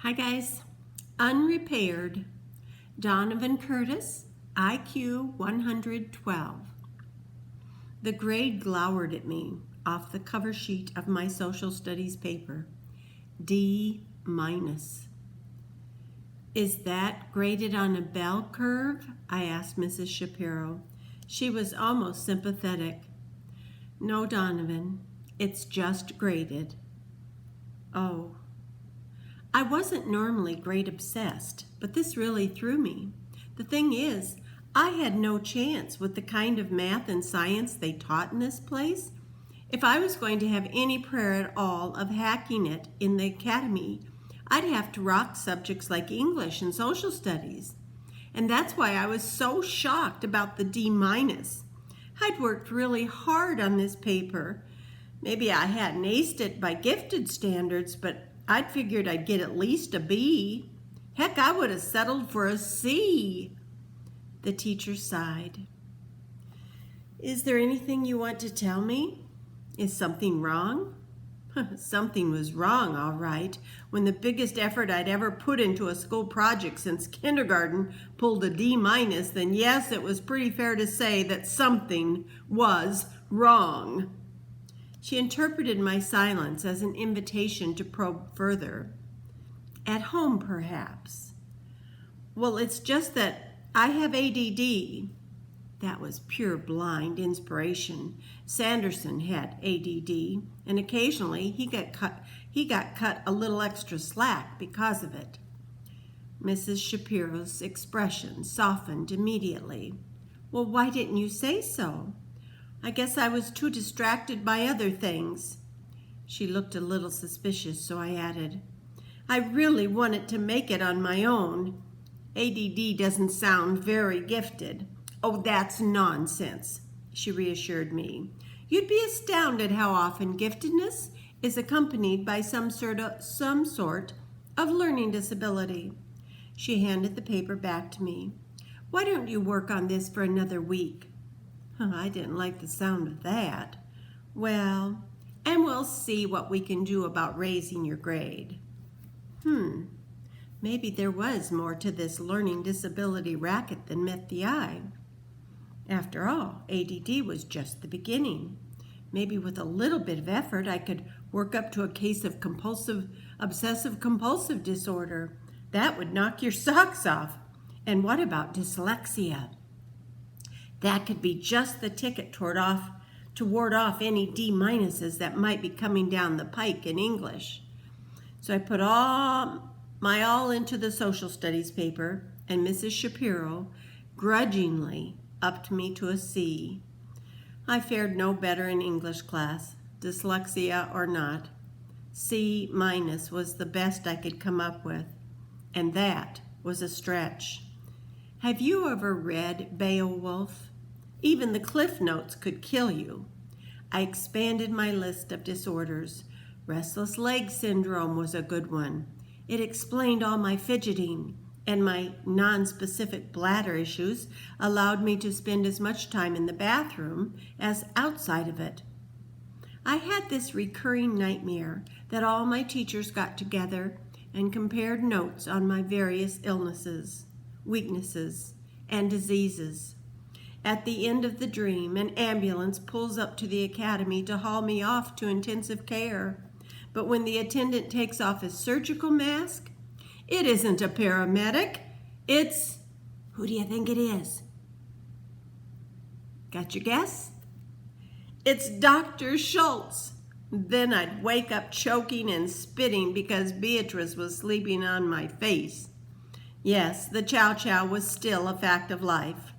Hi guys, Unrepaired, Donovan Curtis, IQ 112. The grade glowered at me off the cover sheet of my social studies paper. D-. Is that graded on a bell curve? I asked Mrs. Shapiro. She was almost sympathetic. No, Donovan, it's just graded. Oh. I wasn't normally grade obsessed, but this really threw me. The thing is, I had no chance with the kind of math and science they taught in this place. If I was going to have any prayer at all of hacking it in the academy, I'd have to rock subjects like English and social studies. And that's why I was so shocked about the D-. I'd worked really hard on this paper. Maybe I hadn't aced it by gifted standards, but I'd figured I'd get at least a B. Heck, I would have settled for a C. The teacher sighed. Is there anything you want to tell me? Is something wrong? Something was wrong, all right, when the biggest effort I'd ever put into a school project since kindergarten pulled a D-, then yes, it was pretty fair to say that something was wrong. She interpreted my silence as an invitation to probe further. At home, perhaps. Well, it's just that I have ADD. That was pure blind inspiration. Sanderson had ADD, and occasionally he got cut a little extra slack because of it. Mrs. Shapiro's expression softened immediately. Well, why didn't you say so? I guess I was too distracted by other things. She looked a little suspicious, so I added, I really wanted to make it on my own. ADD doesn't sound very gifted. Oh, that's nonsense, she reassured me. You'd be astounded how often giftedness is accompanied by some sort of learning disability. She handed the paper back to me. Why don't you work on this for another week? I didn't like the sound of that. Well, and we'll see what we can do about raising your grade. Maybe there was more to this learning disability racket than met the eye. After all, ADD was just the beginning. Maybe with a little bit of effort, I could work up to a case of obsessive-compulsive disorder. That would knock your socks off. And what about dyslexia? That could be just the ticket to ward off any D- that might be coming down the pike in English. So I put my all into the social studies paper, and Mrs. Shapiro grudgingly upped me to a C. I fared no better in English class, dyslexia or not. C- was the best I could come up with, and that was a stretch. Have you ever read Beowulf? Even the cliff notes could kill you. I expanded my list of disorders. Restless leg syndrome was a good one. It explained all my fidgeting, and my non-specific bladder issues allowed me to spend as much time in the bathroom as outside of it. I had this recurring nightmare that all my teachers got together and compared notes on my various illnesses, weaknesses, and diseases. At the end of the dream, an ambulance pulls up to the academy to haul me off to intensive care. But when the attendant takes off his surgical mask, it isn't a paramedic. It's, who do you think it is? Got your guess? It's Dr. Schultz. Then I'd wake up choking and spitting because Beatrice was sleeping on my face. Yes, the chow-chow was still a fact of life.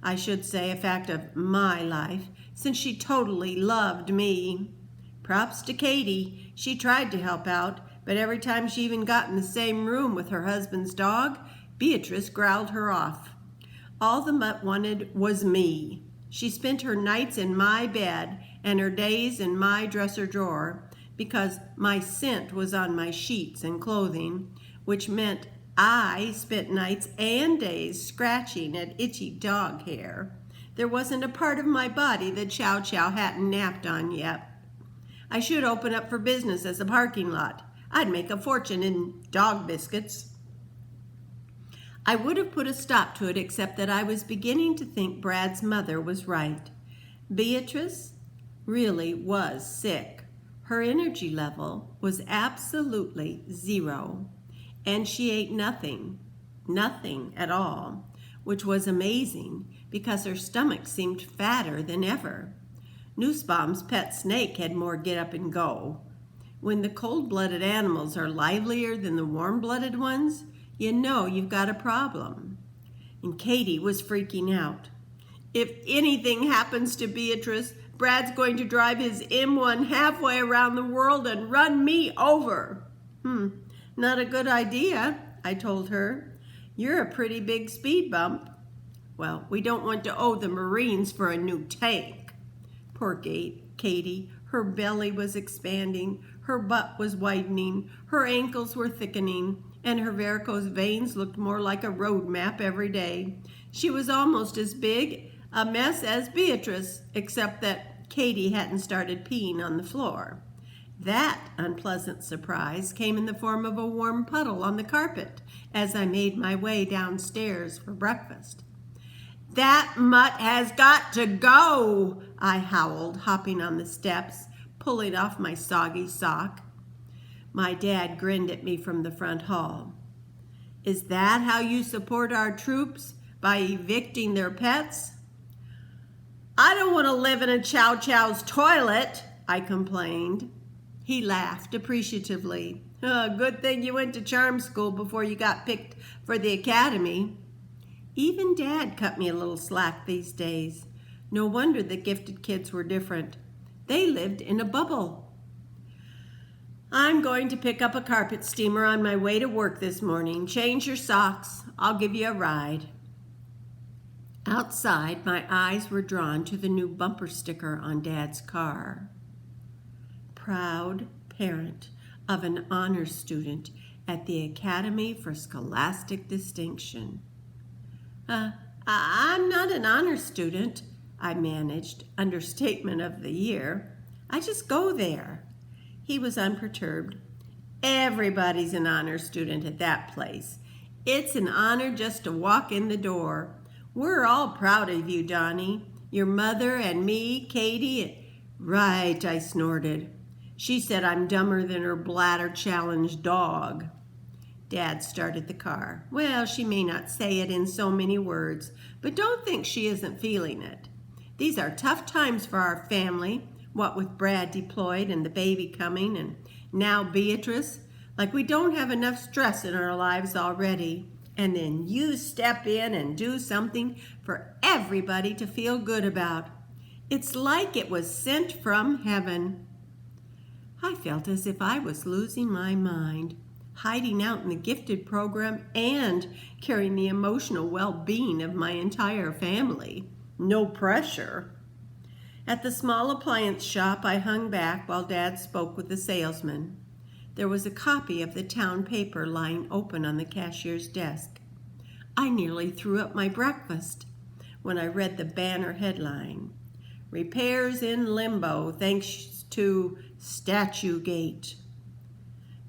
I should say a fact of my life, since she totally loved me. Props to Katie. She tried to help out, but every time she even got in the same room with her husband's dog, Beatrice growled her off. All the mutt wanted was me. She spent her nights in my bed and her days in my dresser drawer because my scent was on my sheets and clothing, which meant I spent nights and days scratching at itchy dog hair. There wasn't a part of my body that Chow Chow hadn't napped on yet. I should open up for business as a parking lot. I'd make a fortune in dog biscuits. I would have put a stop to it except that I was beginning to think Brad's mother was right. Beatrice really was sick. Her energy level was absolutely zero, and she ate nothing at all, which was amazing because her stomach seemed fatter than ever. Nussbaum's pet snake had more get up and go. When the cold-blooded animals are livelier than the warm-blooded ones, you know you've got a problem. And Katie was freaking out. If anything happens to Beatrice, Brad's going to drive his M1 halfway around the world and run me over. Not a good idea, I told her. You're a pretty big speed bump. Well, we don't want to owe the Marines for a new tank. Poor Katie. Her belly was expanding, her butt was widening, her ankles were thickening, and her varicose veins looked more like a road map every day. She was almost as big a mess as Beatrice, except that Katie hadn't started peeing on the floor. That unpleasant surprise came in the form of a warm puddle on the carpet as I made my way downstairs for breakfast. That mutt has got to go, I howled, hopping on the steps, pulling off my soggy sock. My dad grinned at me from the front hall. Is that how you support our troops? By evicting their pets? I don't want to live in a Chow Chow's toilet, I complained. He laughed appreciatively. Good thing you went to charm school before you got picked for the academy. Even Dad cut me a little slack these days. No wonder the gifted kids were different. They lived in a bubble. I'm going to pick up a carpet steamer on my way to work this morning. Change your socks. I'll give you a ride. Outside, my eyes were drawn to the new bumper sticker on Dad's car. Proud parent of an honors student at the Academy for Scholastic Distinction. I'm not an honors student, I managed, understatement of the year. I just go there. He was unperturbed. Everybody's an honor student at that place. It's an honor just to walk in the door. We're all proud of you, Donnie. Your mother and me, Katie. Right, I snorted. She said I'm dumber than her bladder-challenged dog. Dad started the car. Well, she may not say it in so many words, but don't think she isn't feeling it. These are tough times for our family, what with Brad deployed and the baby coming, and now Beatrice. Like we don't have enough stress in our lives already. And then you step in and do something for everybody to feel good about. It's like it was sent from heaven. I felt as if I was losing my mind, hiding out in the gifted program and carrying the emotional well-being of my entire family. No pressure. At the small appliance shop, I hung back while Dad spoke with the salesman. There was a copy of the town paper lying open on the cashier's desk. I nearly threw up my breakfast when I read the banner headline, Repairs in Limbo Thanks to Statue Gate.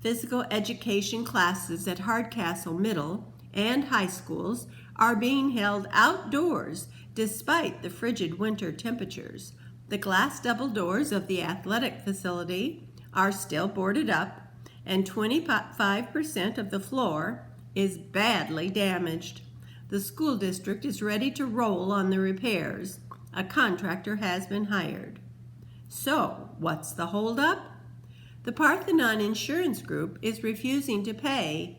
Physical education classes at Hardcastle Middle and high schools are being held outdoors despite the frigid winter temperatures. The glass double doors of the athletic facility are still boarded up, and 25% of the floor is badly damaged. The school district is ready to roll on the repairs. A contractor has been hired. So, what's the holdup? The Parthenon Insurance Group is refusing to pay,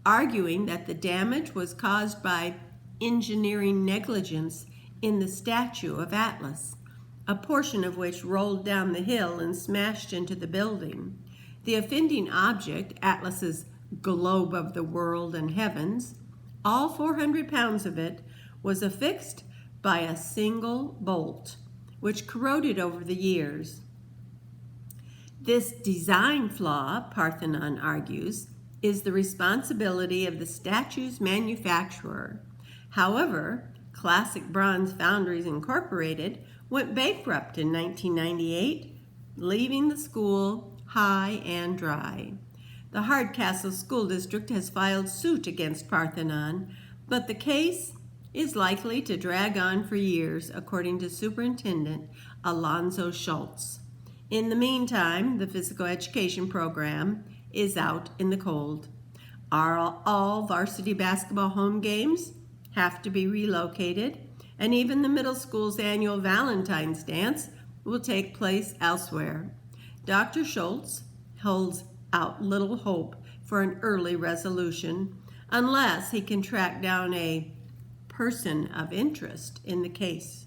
arguing that the damage was caused by engineering negligence in the statue of Atlas, a portion of which rolled down the hill and smashed into the building. The offending object, Atlas's globe of the world and heavens, all 400 pounds of it, was affixed by a single bolt, which corroded over the years. This design flaw, Parthenon argues, is the responsibility of the statue's manufacturer. However, Classic Bronze Foundries Incorporated went bankrupt in 1998, leaving the school high and dry. The Hardcastle School District has filed suit against Parthenon, but the case is likely to drag on for years, according to Superintendent Alonzo Schultz. In the meantime, the physical education program is out in the cold. All varsity basketball home games have to be relocated, and even the middle school's annual Valentine's dance will take place elsewhere. Dr. Schultz holds out little hope for an early resolution unless he can track down a person of interest in the case.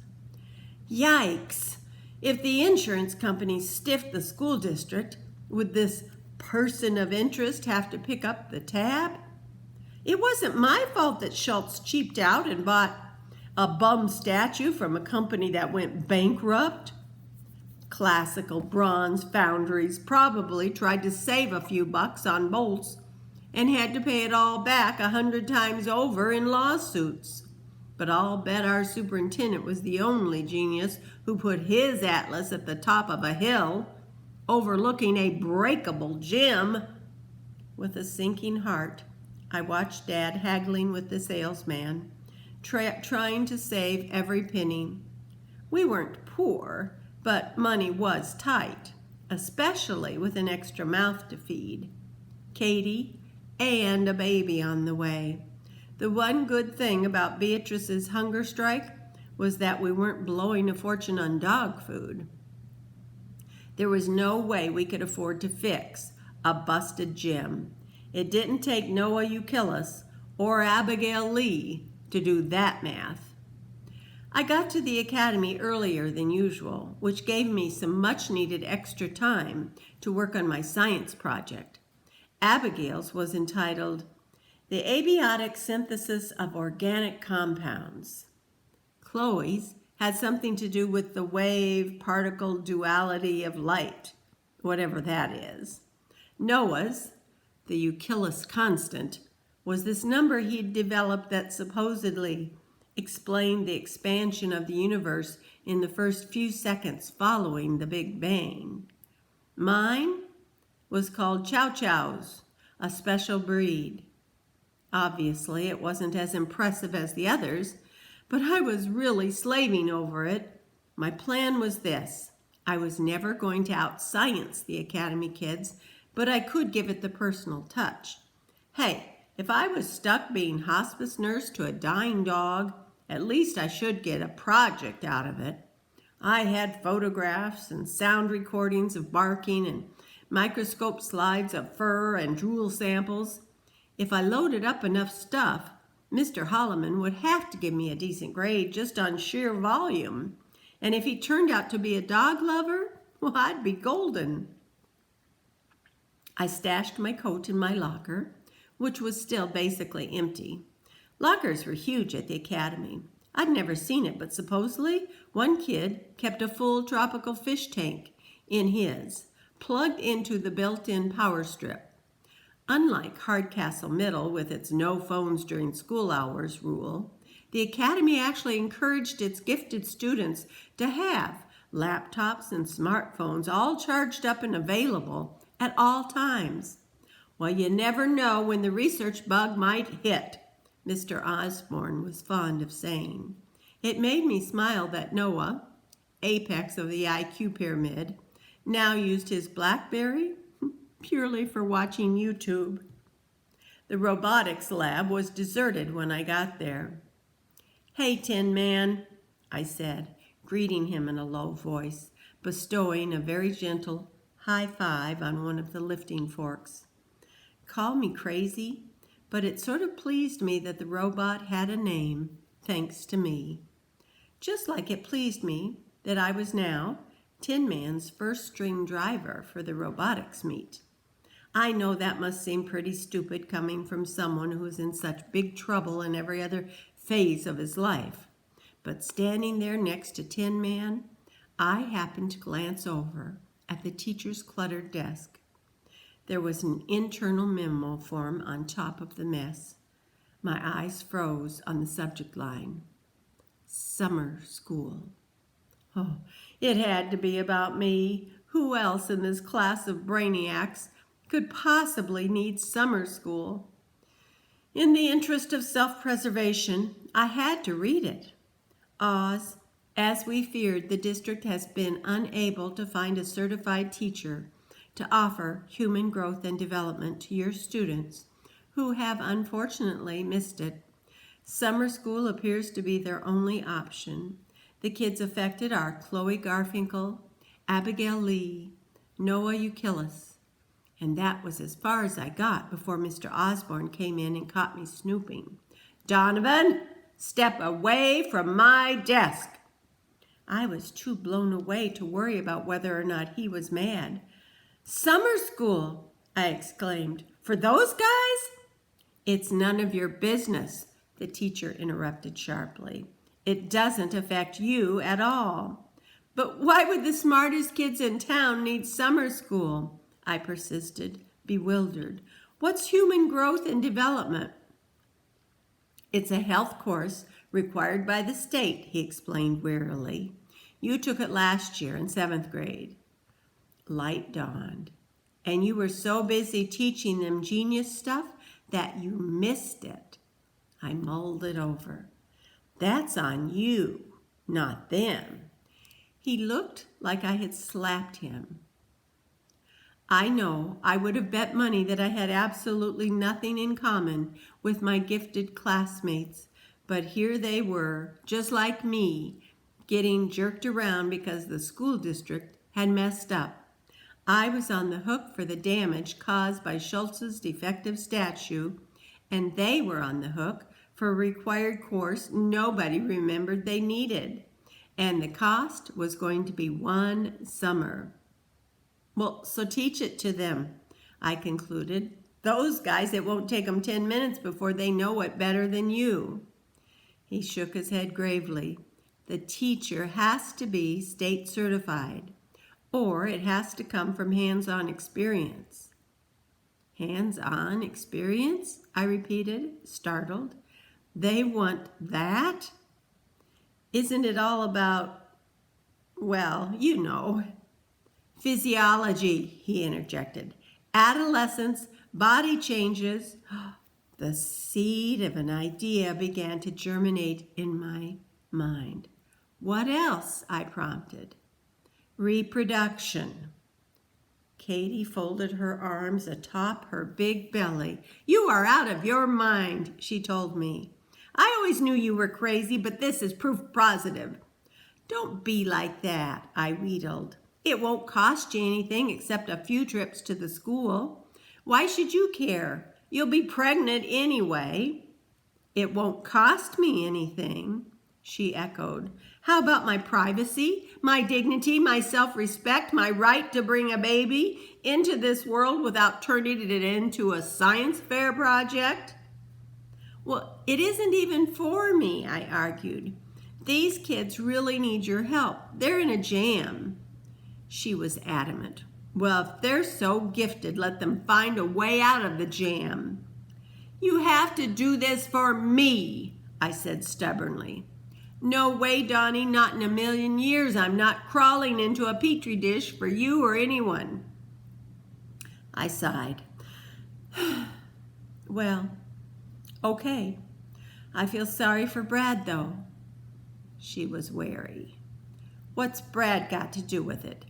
Yikes! If the insurance company stiffed the school district, would this person of interest have to pick up the tab? It wasn't my fault that Schultz cheaped out and bought a bum statue from a company that went bankrupt. Classical bronze foundries probably tried to save a few bucks on bolts and had to pay it all back 100 times over in lawsuits. But I'll bet our superintendent was the only genius who put his atlas at the top of a hill, overlooking a breakable gym. With a sinking heart, I watched Dad haggling with the salesman, trying to save every penny. We weren't poor, but money was tight, especially with an extra mouth to feed. Katie and a baby on the way. The one good thing about Beatrice's hunger strike was that we weren't blowing a fortune on dog food. There was no way we could afford to fix a busted gym. It didn't take Noah Euclidus or Abigail Lee to do that math. I got to the academy earlier than usual, which gave me some much-needed extra time to work on my science project. Abigail's was entitled The Abiotic Synthesis of Organic Compounds. Chloe's had something to do with the wave-particle duality of light, whatever that is. Noah's, the Euclidus constant, was this number he'd developed that supposedly explained the expansion of the universe in the first few seconds following the Big Bang. Mine was called Chow Chows, a special breed. Obviously, it wasn't as impressive as the others, but I was really slaving over it. My plan was this. I was never going to out-science the academy kids, but I could give it the personal touch. Hey, if I was stuck being hospice nurse to a dying dog, at least I should get a project out of it. I had photographs and sound recordings of barking and microscope slides of fur and drool samples. If I loaded up enough stuff, Mr. Holloman would have to give me a decent grade just on sheer volume. And if he turned out to be a dog lover, well, I'd be golden. I stashed my coat in my locker, which was still basically empty. Lockers were huge at the academy. I'd never seen it, but supposedly one kid kept a full tropical fish tank in his, plugged into the built-in power strip. Unlike Hardcastle Middle with its no phones during school hours rule, the academy actually encouraged its gifted students to have laptops and smartphones all charged up and available at all times. Well, you never know when the research bug might hit, Mr. Osborne was fond of saying. It made me smile that Noah, apex of the IQ pyramid, now used his BlackBerry purely for watching YouTube. The robotics lab was deserted when I got there. "Hey, Tin Man," I said, greeting him in a low voice, bestowing a very gentle high five on one of the lifting forks. Call me crazy, but it sort of pleased me that the robot had a name, thanks to me. Just like it pleased me that I was now Tin Man's first-string driver for the robotics meet. I know that must seem pretty stupid coming from someone who is in such big trouble in every other phase of his life. But standing there next to Tin Man, I happened to glance over at the teacher's cluttered desk. There was an internal memo form on top of the mess. My eyes froze on the subject line. Summer school. Oh, it had to be about me. Who else in this class of brainiacs could possibly need summer school. In the interest of self-preservation, I had to read it. Oz, as we feared, the district has been unable to find a certified teacher to offer human growth and development to your students who have unfortunately missed it. Summer school appears to be their only option. The kids affected are Chloe Garfinkel, Abigail Lee, Noah Eukilis, and that was as far as I got before Mr. Osborne came in and caught me snooping. Donovan, step away from my desk. I was too blown away to worry about whether or not he was mad. Summer school, I exclaimed. For those guys? It's none of your business, the teacher interrupted sharply. It doesn't affect you at all. But why would the smartest kids in town need summer school? I persisted, bewildered. What's human growth and development? It's a health course required by the state, he explained wearily. You took it last year in 7th grade. Light dawned. And you were so busy teaching them genius stuff that you missed it. I mulled it over. That's on you, not them. He looked like I had slapped him. I know I would have bet money that I had absolutely nothing in common with my gifted classmates, but here they were, just like me, getting jerked around because the school district had messed up. I was on the hook for the damage caused by Schultz's defective statue, and they were on the hook for a required course nobody remembered they needed, and the cost was going to be 1 summer. Well, so teach it to them, I concluded. Those guys, it won't take them 10 minutes before they know it better than you. He shook his head gravely. The teacher has to be state certified, or it has to come from hands-on experience. Hands-on experience? I repeated, startled. They want that? Isn't it all about, well, you know. Physiology, he interjected. Adolescence, body changes. The seed of an idea began to germinate in my mind. What else? I prompted. Reproduction. Katie folded her arms atop her big belly. You are out of your mind, she told me. I always knew you were crazy, but this is proof positive. Don't be like that, I wheedled. It won't cost you anything except a few trips to the school. Why should you care? You'll be pregnant anyway. It won't cost me anything, she echoed. How about my privacy, my dignity, my self-respect, my right to bring a baby into this world without turning it into a science fair project? Well, it isn't even for me, I argued. These kids really need your help. They're in a jam. She was adamant. Well, if they're so gifted, let them find a way out of the jam. You have to do this for me, I said stubbornly. No way, Donnie, not in a million years. I'm not crawling into a petri dish for you or anyone. I sighed. Well, okay. I feel sorry for Brad, though. She was wary. What's Brad got to do with it?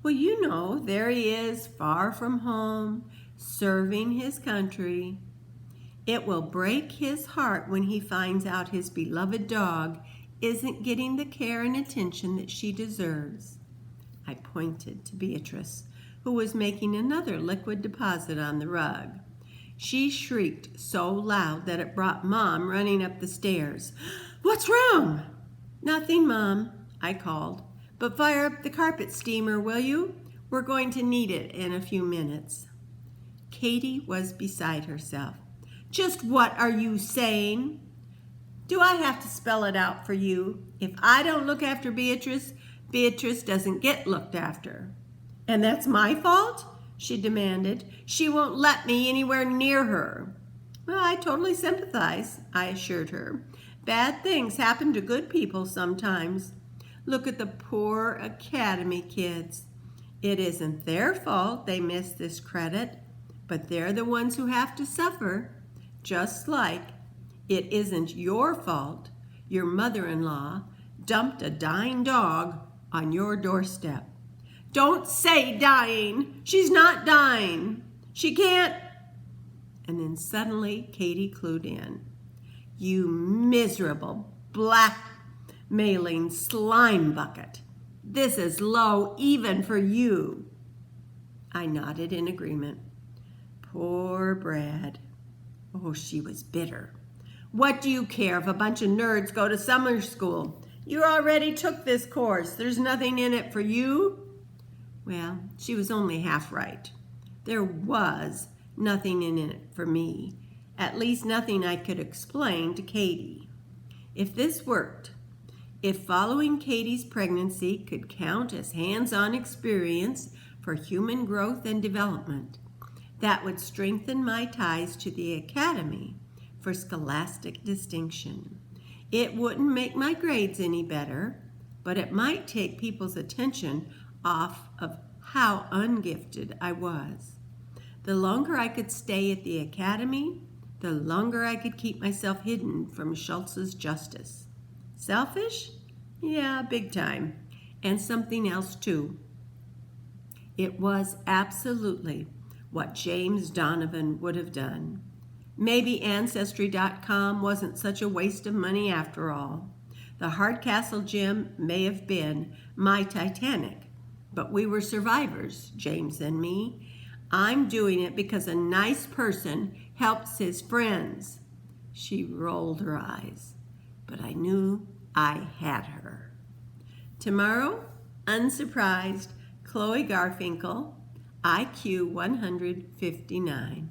Well, you know, there he is, far from home, serving his country. It will break his heart when he finds out his beloved dog isn't getting the care and attention that she deserves. I pointed to Beatrice, who was making another liquid deposit on the rug. She shrieked so loud that it brought Mom running up the stairs. What's wrong? Nothing, Mom, I called. But fire up the carpet steamer, will you? We're going to need it in a few minutes. Katie was beside herself. Just what are you saying? Do I have to spell it out for you? If I don't look after Beatrice, Beatrice doesn't get looked after. And that's my fault? She demanded. She won't let me anywhere near her. Well, I totally sympathize, I assured her. Bad things happen to good people sometimes. Look at the poor academy kids. It isn't their fault they missed this credit. but they're the ones who have to suffer, just like it isn't your fault your mother-in-law dumped a dying dog on your doorstep. Don't say dying. She's not dying. She can't. And then suddenly Katie clued in. You miserable, blackmailing slime bucket. This is low even for you. I nodded in agreement. Poor Brad. Oh, she was bitter. What do you care if a bunch of nerds go to summer school? You already took this course. There's nothing in it for you. Well, she was only half right. There was nothing in it for me. At least nothing I could explain to Katie. If this worked, if following Katie's pregnancy could count as hands-on experience for human growth and development, that would strengthen my ties to the academy for scholastic distinction. It wouldn't make my grades any better, but it might take people's attention off of how ungifted I was. The longer I could stay at the academy, the longer I could keep myself hidden from Schultz's justice. Selfish? Yeah, big time. And something else too. It was absolutely what James Donovan would have done. Maybe Ancestry.com wasn't such a waste of money after all. The Hardcastle gym may have been my Titanic, but we were survivors, James and me. I'm doing it because a nice person helps his friends. She rolled her eyes, but I knew I had her. Tomorrow, unsurprised, Chloe Garfinkel, IQ 159.